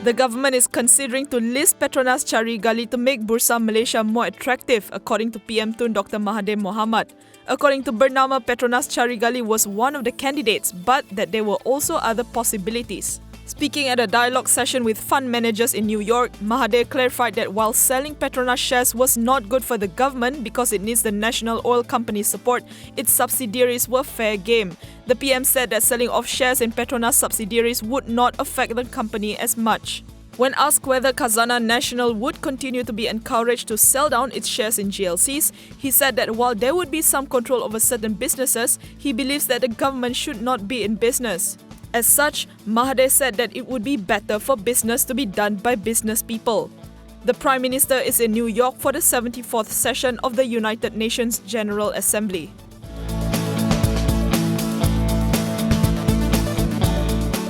The government is considering to list Petronas Carigali to make Bursa Malaysia more attractive, according to PM Tun Dr Mahathir Mohamad. According to Bernama, Petronas Carigali was one of the candidates, but that there were also other possibilities. Speaking at a dialogue session with fund managers in New York, Mahathir clarified that while selling Petronas shares was not good for the government because it needs the national oil company's support, its subsidiaries were fair game. The PM said that selling off shares in Petronas subsidiaries would not affect the company as much. When asked whether Khazanah Nasional would continue to be encouraged to sell down its shares in GLCs, he said that while there would be some control over certain businesses, he believes that the government should not be in business. As such, Mahathir said that it would be better for business to be done by business people. The Prime Minister is in New York for the 74th session of the United Nations General Assembly.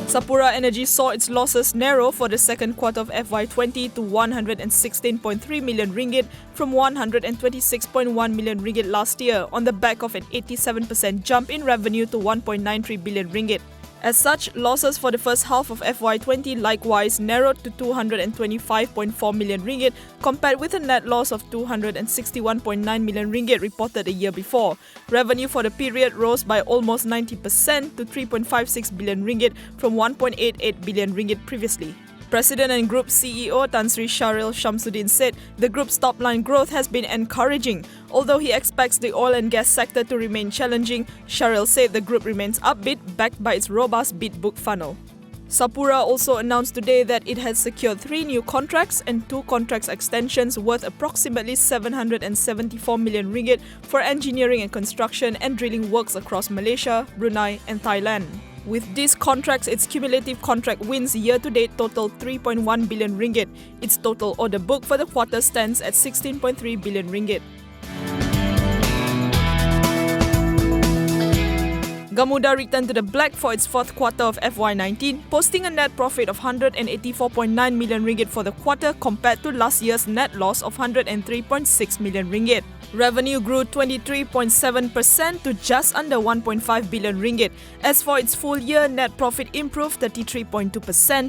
Sapura Energy saw its losses narrow for the second quarter of FY20 to 116.3 million ringgit from 126.1 million ringgit last year on the back of an 87% jump in revenue to 1.93 billion ringgit. As such, losses for the first half of FY20 likewise narrowed to 225.4 million ringgit compared with a net loss of 261.9 million ringgit reported a year before. Revenue for the period rose by almost 90% to 3.56 billion ringgit from 1.88 billion ringgit previously. President and Group CEO Tan Sri Syahril Shamsuddin said the group's top-line growth has been encouraging. Although he expects the oil and gas sector to remain challenging, Syahril said the group remains upbeat, backed by its robust bid book funnel. Sapura also announced today that it has secured 3 new contracts and 2 contract extensions worth approximately 774 million ringgit for engineering and construction and drilling works across Malaysia, Brunei and Thailand. With these contracts, its cumulative contract wins year-to-date total 3.1 billion ringgit. Its total order book for the quarter stands at 16.3 billion ringgit. Gamuda returned to the black for its fourth quarter of FY19, posting a net profit of 184.9 million ringgit for the quarter compared to last year's net loss of 103.6 million ringgit. Revenue grew 23.7% to just under 1.5 billion ringgit. As for its full year, net profit improved 33.2%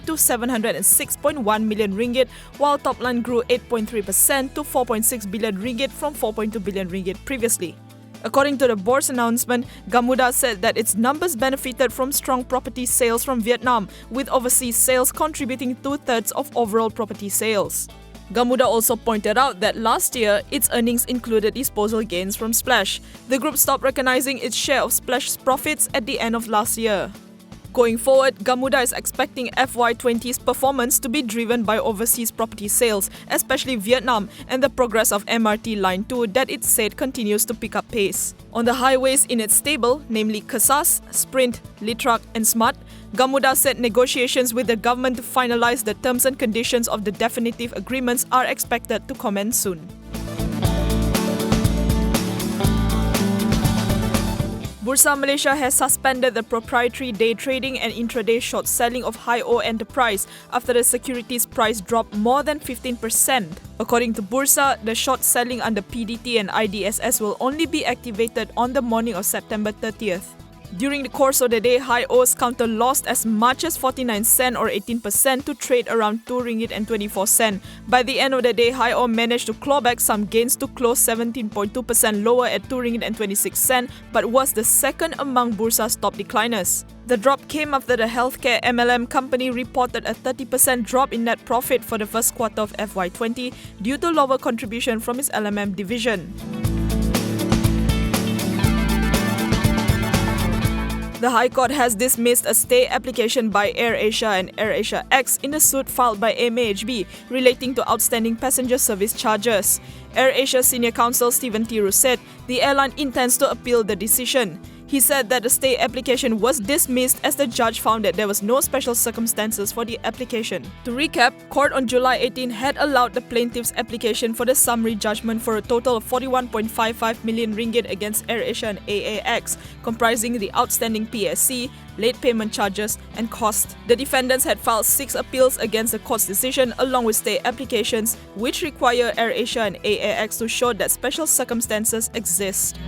to 706.1 million ringgit, while top line grew 8.3% to 4.6 billion ringgit from 4.2 billion ringgit previously. According to the board's announcement, Gamuda said that its numbers benefited from strong property sales from Vietnam, with overseas sales contributing 2/3 of overall property sales. Gamuda also pointed out that last year, its earnings included disposal gains from Splash. The group stopped recognizing its share of Splash's profits at the end of last year. Going forward, Gamuda is expecting FY20's performance to be driven by overseas property sales, especially Vietnam, and the progress of MRT Line 2 that it said continues to pick up pace. On the highways in its stable, namely Kesas, Sprint, Litruck and Smart, Gamuda said negotiations with the government to finalize the terms and conditions of the definitive agreements are expected to commence soon. Bursa Malaysia has suspended the proprietary day trading and intraday short selling of Hi-O Enterprise after the securities price dropped more than 15%. According to Bursa, the short selling under PDT and IDSS will only be activated on the morning of September 30th. During the course of the day, Hi-O's counter lost as much as 49 cent or 18% to trade around 2 ringgit and 24 cent. By the end of the day, Hi-O managed to claw back some gains to close 17.2% lower at 2 ringgit and 26 cent, but was the second among Bursa's top decliners. The drop came after the healthcare MLM company reported a 30% drop in net profit for the first quarter of FY20 due to lower contribution from its LMM division. The High Court has dismissed a stay application by AirAsia and AirAsia X in the suit filed by MAHB relating to outstanding passenger service charges. AirAsia Senior Counsel Stephen Tiru said the airline intends to appeal the decision. He said that the stay application was dismissed as the judge found that there was no special circumstances for the application. To recap, court on July 18 had allowed the plaintiff's application for the summary judgment for a total of 41.55 million ringgit against AirAsia and AAX, comprising the outstanding PSC, late payment charges, and cost. The defendants had filed 6 appeals against the court's decision along with stay applications, which require AirAsia and AAX to show that special circumstances exist.